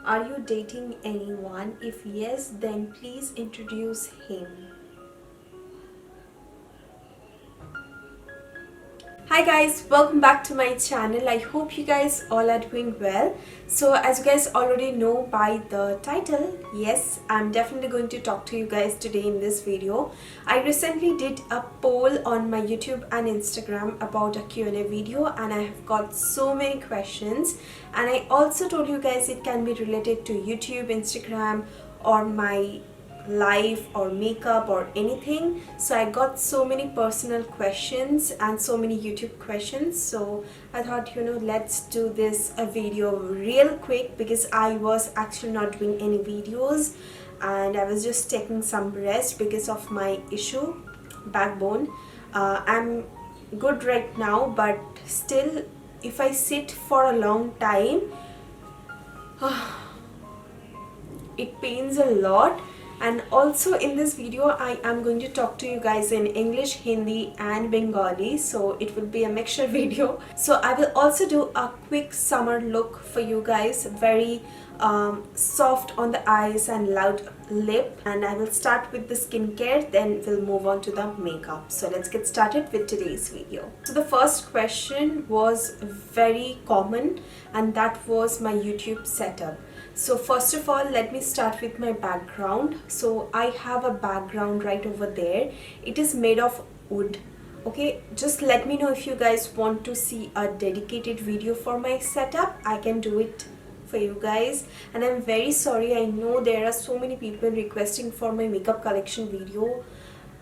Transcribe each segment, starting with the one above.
Are you dating anyone? If yes, then please introduce him. Hi guys, welcome back to my channel. I hope you guys all are doing well. So as you guys already know by the title, yes, I'm definitely going to talk to you guys today in this video. I recently did a poll on my YouTube and Instagram about a Q&A video, and I have got so many questions, and I also told you guys it can be related to YouTube, Instagram, or my life or makeup or anything. So I got so many personal questions and so many YouTube questions, so I thought, let's do this a video real quick, because I was actually not doing any videos and I was just taking some rest because of my issue, backbone. I'm good right now, but still if I sit for a long time it pains a lot. And also in this video I am going to talk to you guys in English, Hindi and Bengali, so it will be a mixture video. So I will also do a quick summer look for you guys, very soft on the eyes and loud lip, and I will start with the skincare, then we'll move on to the makeup. So let's get started with today's video. So the first question was very common, and that was my YouTube setup. So first of all, let me start with my background. So I have a background right over there. It is made of wood. Okay, just let me know if you guys want to see a dedicated video for my setup. I can do it for you guys, and I'm very sorry. I know there are so many people requesting for my makeup collection video.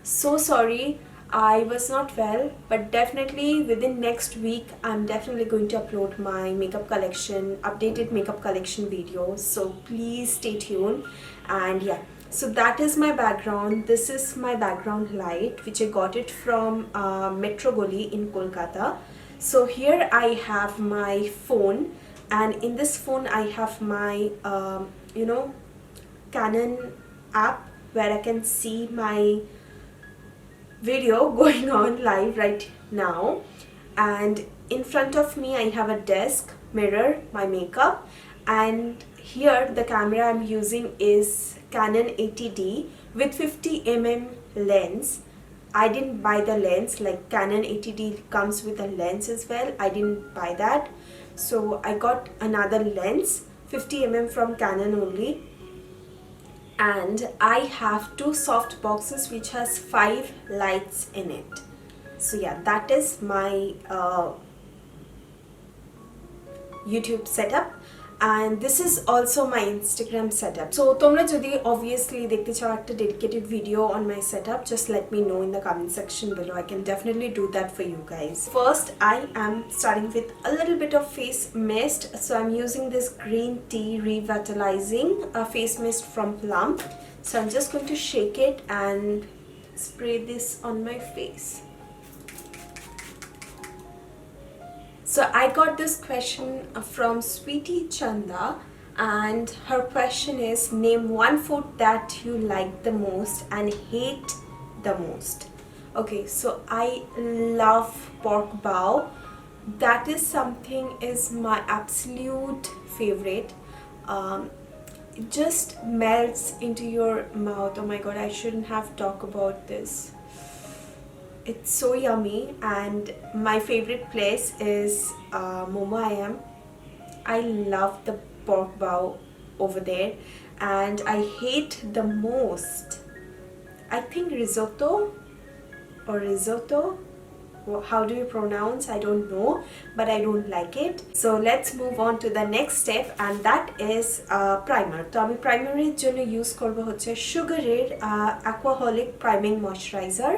So sorry, I was not well, but definitely within next week I'm definitely going to upload my makeup collection, updated makeup collection video, so please stay tuned. And yeah, so that is my background. This is my background light, which I got it from Metro Goli in Kolkata. So here I have my phone, and in this phone I have my Canon app where I can see my video going on live right now. And in front of me I have a desk, mirror, my makeup, and here the camera I'm using is Canon 80D with 50mm lens. I didn't buy the lens, like Canon 80D comes with a lens as well. I didn't buy that, so I got another lens, 50mm from Canon only. And I have two soft boxes which has 5 lights in it. So yeah, that is my YouTube setup, and this is also my Instagram setup. So তোমরা যদি obviously দেখতে চাও একটা dedicated video on my setup, just let me know in the comment section below. I can definitely do that for you guys. First, I am starting with a little bit of face mist. So I'm using this green tea revitalizing face mist from Plum. So I'm just going to shake it and spray this on my face. So I got this question from SOHINI Chanda, and her question is, name one food that you like the most and hate the most. Okay, so I love pork bow. That is something is my absolute favorite. It just melts into your mouth. Oh my god, I shouldn't have talked about this. It's so yummy, and my favorite place is Momo Ayam. I love the pork bow over there, and I hate the most, I think, risotto. How do you pronounce? I don't know, but I don't like it. So let's move on to the next step, and that is primer. তো আমি প্রাইমারের জন্য use করব হচ্ছে সুগারের aquaholic priming moisturizer.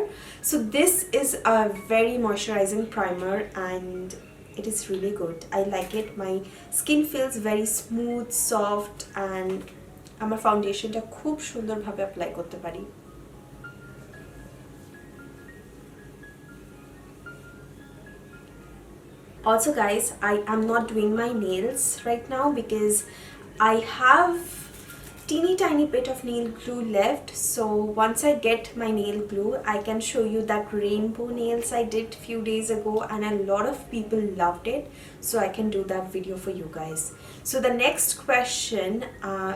So this is a very moisturizing primer, and it is really good. I like it. My skin feels very smooth, soft, and আমার ফাউন্ডেশনটা খুব সুন্দরভাবে apply করতে পারি. Also guys, I am not doing my nails right now because I have teeny tiny bit of nail glue left. So once I get my nail glue, I can show you that rainbow nails I did few days ago, and a lot of people loved it, so I can do that video for you guys. So the next question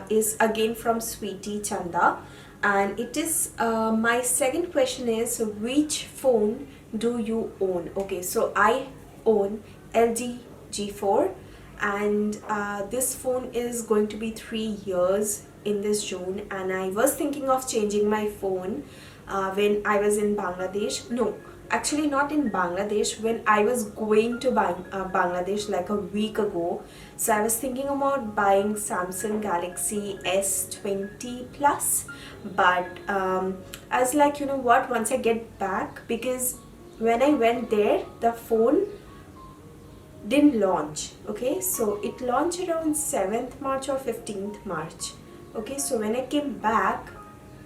is again from SOHINI Chanda, and it is my second question is, which phone do you own? Okay, so I own LG G4, and this phone is going to be 3 years in this June, and I was thinking of changing my phone when I was in Bangladesh. No, actually not in Bangladesh, when I was going to Bangladesh like a week ago. So I was thinking about buying Samsung Galaxy S20 Plus, but I was like, you know what, once I get back, because when I went there the phone didn't launch. Okay, so it launched around 7th March or 15th March. Okay, so when I came back,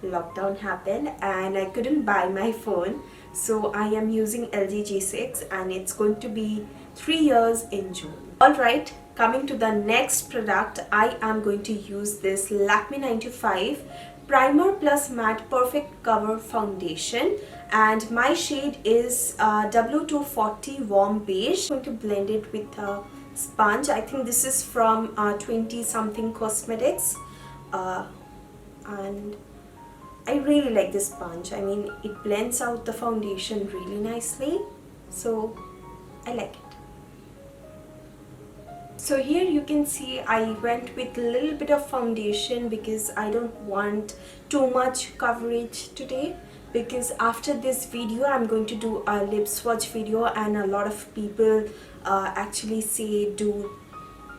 lockdown happened and I couldn't buy my phone. So I am using LG G6 and it's going to be 3 years in June. Alright, coming to the next product, I am going to use this Lakme 95 Primer Plus Matte Perfect Cover Foundation, and my shade is W240 Warm Beige. I'm going to blend it with a sponge. I think this is from 20 something cosmetics, and I really like this sponge. I mean, it blends out the foundation really nicely, so I like it. So here you can see I went with a little bit of foundation because I don't want too much coverage today, because after this video I'm going to do a lip swatch video, and a lot of people actually say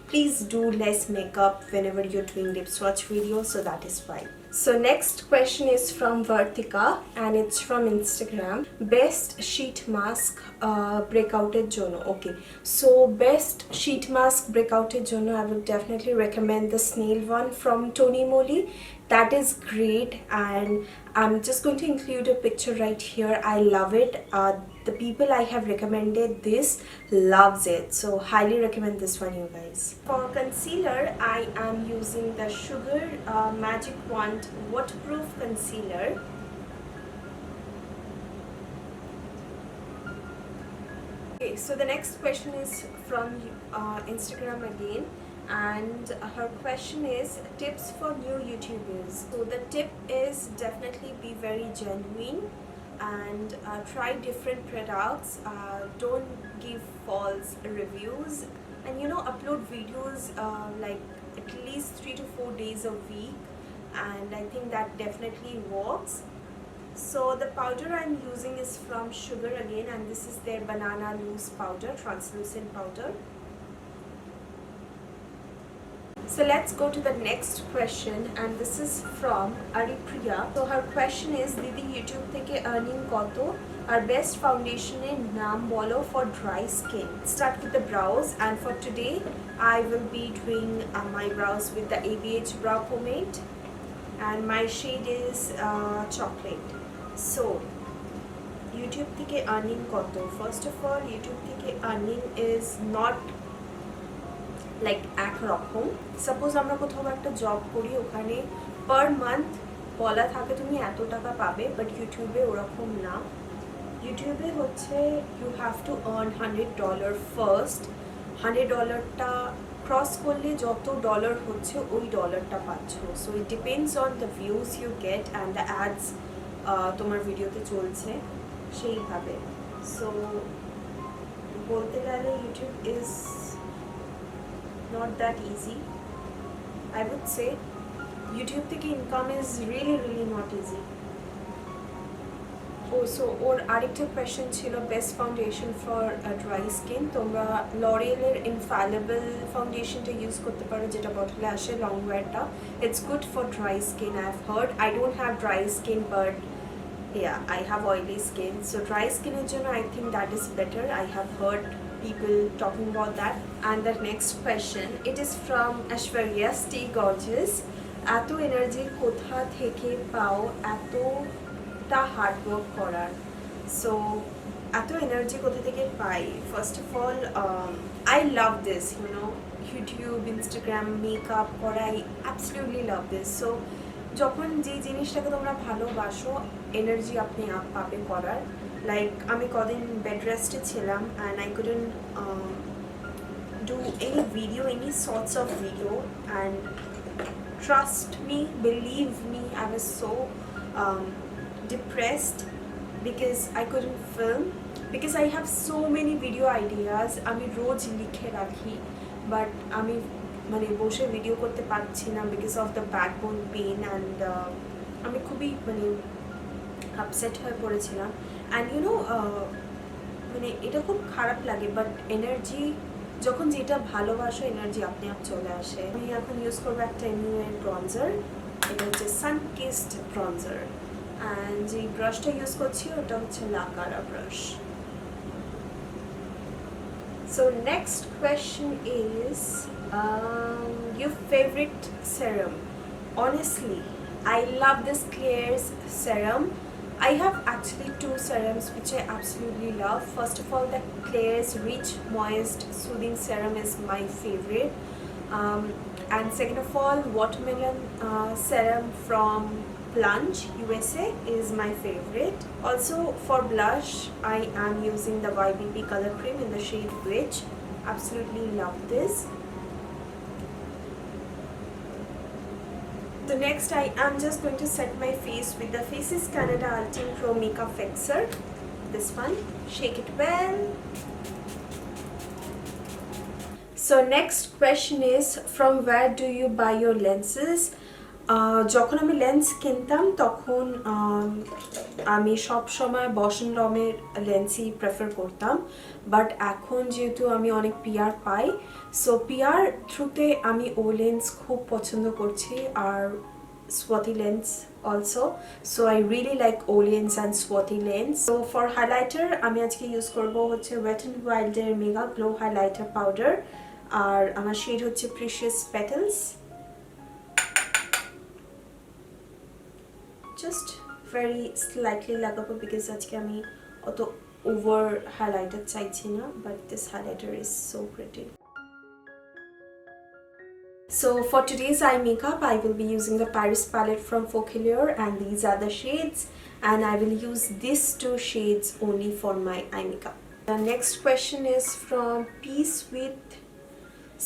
please do less makeup whenever you're doing lip swatch video, so that is fine. So next question is from Vartika and it's from Instagram. Best sheet mask breakouted jono. Okay, so best sheet mask breakouted jono, I would definitely recommend the snail one from Tony Moly. That is great, and I'm just going to include a picture right here. I love it. The people I have recommended this loves it, so highly recommend this one, you guys. For concealer, I am using the Sugar Magic Wand Waterproof Concealer. Okay, so the next question is from Instagram again, and her question is tips for new YouTubers. So the tip is definitely be very genuine and try different products. Don't give false reviews, and you know, upload videos like at least 3 to 4 days a week, and I think that definitely works. So the powder I'm using is from Sugar again, and this is their banana loose powder, translucent powder. So let's go to the next question, and this is from Aripriya. So her question is, Didi YouTube থেকে earning কত আর best foundation এর নাম বলো for dry skin. Start with the brows, and for today I will be doing my brows with the ABH brow pomade, and my shade is chocolate. So YouTube থেকে earning কত? First of all, YouTube থেকে earning is not like একরকম। Suppose আমরা কোথাও একটা job করি, ওখানে per month বলা থাকে তুমি এত টাকা পাবে, বাট ইউটিউবে ওরকম না। ইউটিউবে হচ্ছে you have to earn $100 first. $100টা ক্রস করলে যত ডলার হচ্ছে ওই ডলারটা পাচ্ছ। So it depends on the views you get and the ads তোমার ভিডিওতে চলছে সেইভাবে। সো বলতে গেলে YouTube is not that easy. I would say YouTube থেকে income is really not easy. Oh, so or আরেকটা question ছিল best foundation for dry skin. তোমরা L'Oreal এর infallible foundationটা ইউজ করতে পারো, যেটা বটলে আসে long ওয়্যারটা। It's good for dry skin, I've heard. I don't have dry skin, but yeah, I have oily skin. So dry skin এর জন্য I think that is better. I have heard people talking about that. And the next question, it is from Ashwarya, Stay Gorgeous. এত energy কোথা থেকে পাও এতটা hard work করার? So এত energy কোথা থেকে পাই? First of all, I love this, you know, YouTube, Instagram, makeup করা, I absolutely love this. So যখন যে জিনিসটাকে তোমরা ভালোবাসো, এনার্জি আপনি পাবে করার। লাইক আমি কদিন বেড রেস্টে ছিলাম and I couldn't do any video, any sorts of video, and trust me, believe me, I was so depressed because I couldn't film, because I have so many video ideas আমি রোজ লিখে রাখি, but আমি মানে বসে video করতে পারছি না because of the backbone pain, and আমি খুবই মানে আপসেট হয়ে পড়েছিলাম। অ্যান্ড ইউনো মানে এটা খুব খারাপ লাগে, বাট এনার্জি যখন যেটা ভালোবাসো এনার্জি আপনি আপ চলে আসে। আমি এখন ইউজ করবো একটা নিউয়ের ব্রঞ্জার, এটা হচ্ছে সানকিসড ব্রঞ্জার, অ্যান্ড যে ব্রাশটা ইউজ করছি ওটা হচ্ছে লাকারা brush. So next question is your favorite serum. Honestly, I love this Claire's serum. I have actually two serums which I absolutely love. First of all, the Claire's Rich Moist Soothing Serum is my favorite. And second of all, Watermelon Serum from Plunge USA is my favorite. Also for blush, I am using the YBP color cream in the shade Witch. Absolutely love this. So next I am just going to set my face with the Faces Canada Ultimate Pro Makeup Fixer. This one, shake it well. So next question is, from where do you buy your lenses? যখন আমি lens কিনতাম তখন আমি সব সময় বসন লমের লেন্সই prefer করতাম, বাট এখন যেহেতু আমি অনেক পিআর পাই, সো পিআর থ্রুতে আমি ও লেন্স খুব পছন্দ করছি, আর Swati lens also. So I really like O lens and Swati lens. So for highlighter আমি আজকে ইউজ করব হচ্ছে Wet n Wild এর মেগা গ্লো হাইলাইটার পাউডার, আর আমার শেড হচ্ছে Precious Petals. Just very slightly লাগাবো because আজকে আমি অত ওভার হাইলাইটার চাইছি না, but this highlighter is so pretty. So for today's eye makeup, I will be using the Paris palette from Focalier, and these are the shades, and I will use these two shades only for my eye makeup. The next question is from Peace with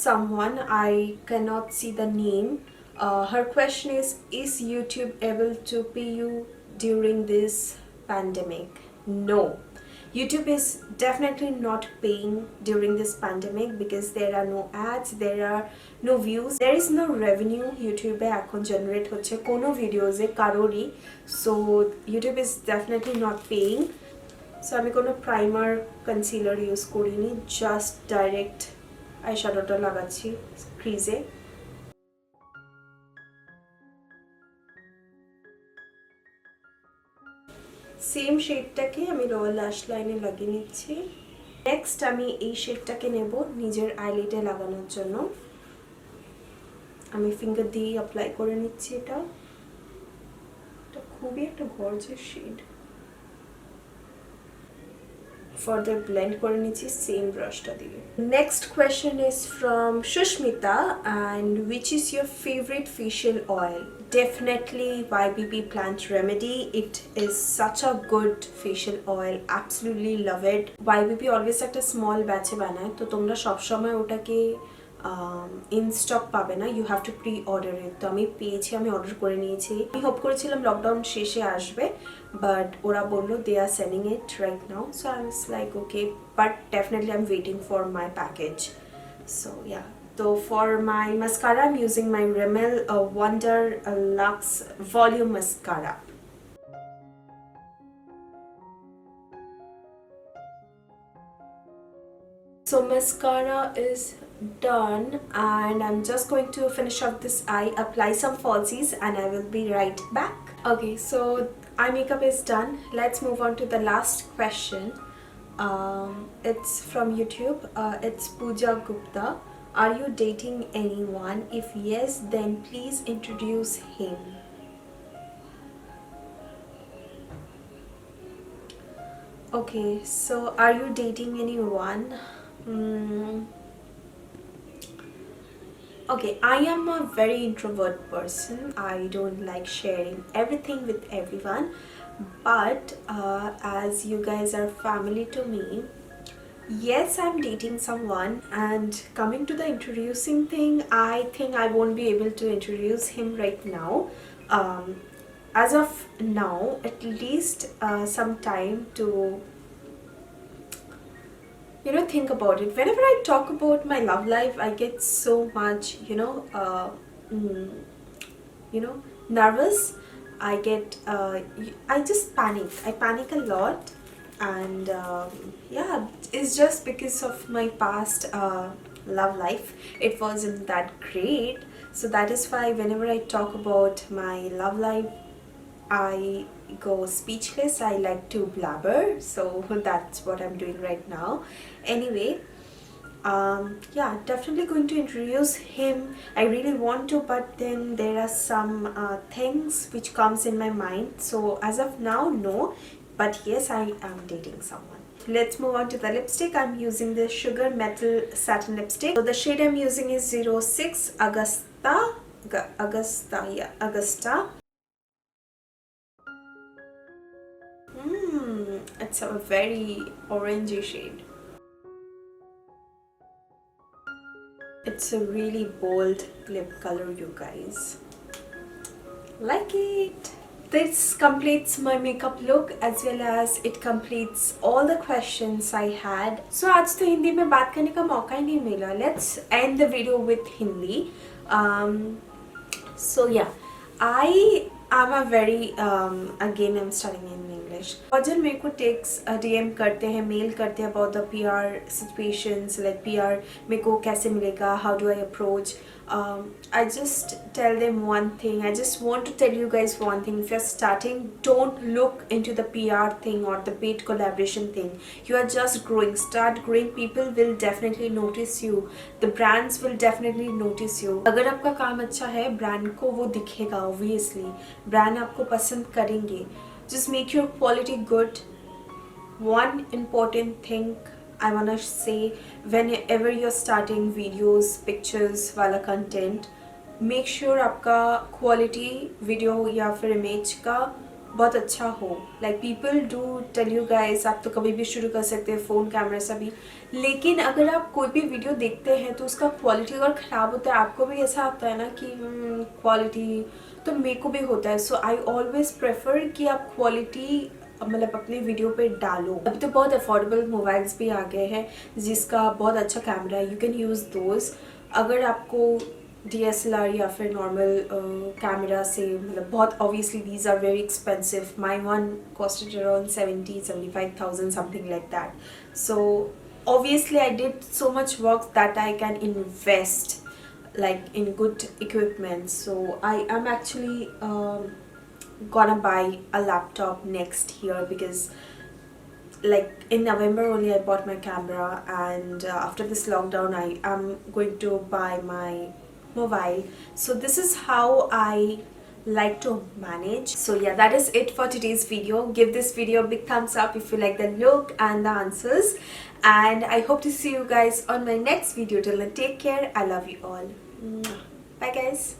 someone, I cannot see the name. Her question is YouTube able to pay you during this pandemic? No. YouTube is definitely not paying during this pandemic because there are no ads, there are no views, there is no revenue YouTube e ekhon generate hocche kono videos e karori, so YouTube is definitely not paying. So ami kono primer concealer use korini, just direct eyeshadow ta lagacchi crease e. Same শেডটাকে আমি lower ল্যাশ লাইনে লাগিয়ে নিচ্ছি। Next আমি এই শেডটাকে নেব নিজের আইলিডে লাগানোর জন্য। আমি ফিঙ্গার দিয়ে অ্যাপ্লাই করে নিচ্ছি। এটা খুবই একটা গর্জিয়াস শেড। further blend করে নিচ্ছি সেম ব্রাশটা দিয়ে। Next question is from Shushmita, and which is your favorite facial oil? Definitely YBP Plant Remedy. It is such a good facial oil. Absolutely love it. YBP always একটা small batch এ বানায়, তো তোমরা সব সময় ওটাকে in stock পাবে না, you have to preorder it. তো আমি পেয়েছি, আমি অর্ডার করে নিয়েছি। আমি হোপ করেছিলাম লকডাউন শেষে আসবে, বাট ওরা বললো they are selling it right now, so I was like okay, but definitely I am waiting for my package. So yeah, তো for my mascara I am using my Rimmel Wonder Luxe Volume Mascara. So mascara is done, and I'm just going to finish up this eye, apply some falsies, and I will be right back. Okay, so eye makeup is done. Let's move on to the last question. It's from YouTube. It's Pooja Gupta. Are you dating anyone? If yes, then please introduce him. Okay, so are you dating anyone? Okay, I am a very introvert person. I don't like sharing everything with everyone. But as you guys are family to me, yes, I'm dating someone. And coming to the introducing thing, I think I won't be able to introduce him right now. Um, as of now, at least some time to think about it. Whenever I talk about my love life, I get so much mm, you know nervous. I get I just panic a lot. And yeah, it's just because of my past love life. It wasn't that great, so that is why whenever I talk about my love life, I go speechless. I like to blabber, so that's what I'm doing right now. Anyway, yeah, definitely going to introduce him. I really want to, but then there are some things which comes in my mind. So as of now, no, but yes, I am dating someone. Let's move on to the lipstick. I'm using the Sugar Metal Satin Lipstick. So the shade I'm using is 06 Augusta. Augusta. It's a very orangey shade. It's a really bold lip color, you guys. Like it. This completes my makeup look as well as it completes all the questions I had. So आज तो हिंदी में बात करने का मौका ही नहीं मिला. Let's end the video with Hindi. So yeah, I am a very again I'm studying in English. और जब मेरे को टेक्स DM करते हैं, मेल करते हैं about the PR situations, like PR मेरे को कैसे मिलेगा, how do I approach, I just tell them one thing. I just want to tell you guys one thing. If you're starting, don't look into the PR thing or the paid collaboration thing. You are just growing. Start growing. People will definitely notice you. The brands will definitely notice you. अगर आपका काम अच्छा है, brand को वो दिखेगा obviously. Brand आपको पसंद करेंगे. Just make your quality good. One important thing I wanna say, whenever you're starting videos, pictures वाला content, make sure आपका quality video या फिर image का बहुत अच्छा हो. Like people do tell you guys, आप तो कभी भी शुरू कर सकते हैं फ़ोन कैमरा से भी, लेकिन अगर आप कोई भी वीडियो देखते हैं तो उसका क्वालिटी अगर ख़राब होता है, आपको भी ऐसा आता है ना कि क्वालिटी, तो मेरे को भी होता है. सो आई ऑलवेज प्रेफर कि आप क्वालिटी मतलब अपने वीडियो पे डालो. अभी तो बहुत अफोर्डेबल मोबाइल्स भी आ गए हैं जिसका बहुत अच्छा कैमरा है. You can use those. अगर आपको DSLR या फिर नॉर्मल कैमरा से मतलब बहुत obviously these are very expensive. My one costed around 70-75,000 something like that. So obviously I did so much work that I can invest like in good equipment. So I am actually gonna buy a laptop next year because like in November only I bought my camera, and after this lockdown I am going to buy my mobile. So this is how I like to manage. So yeah, that is it for today's video. Give this video a big thumbs up if you like the look and the answers, and I hope to see you guys on my next video. Till then, take care. I love you all. Bye guys.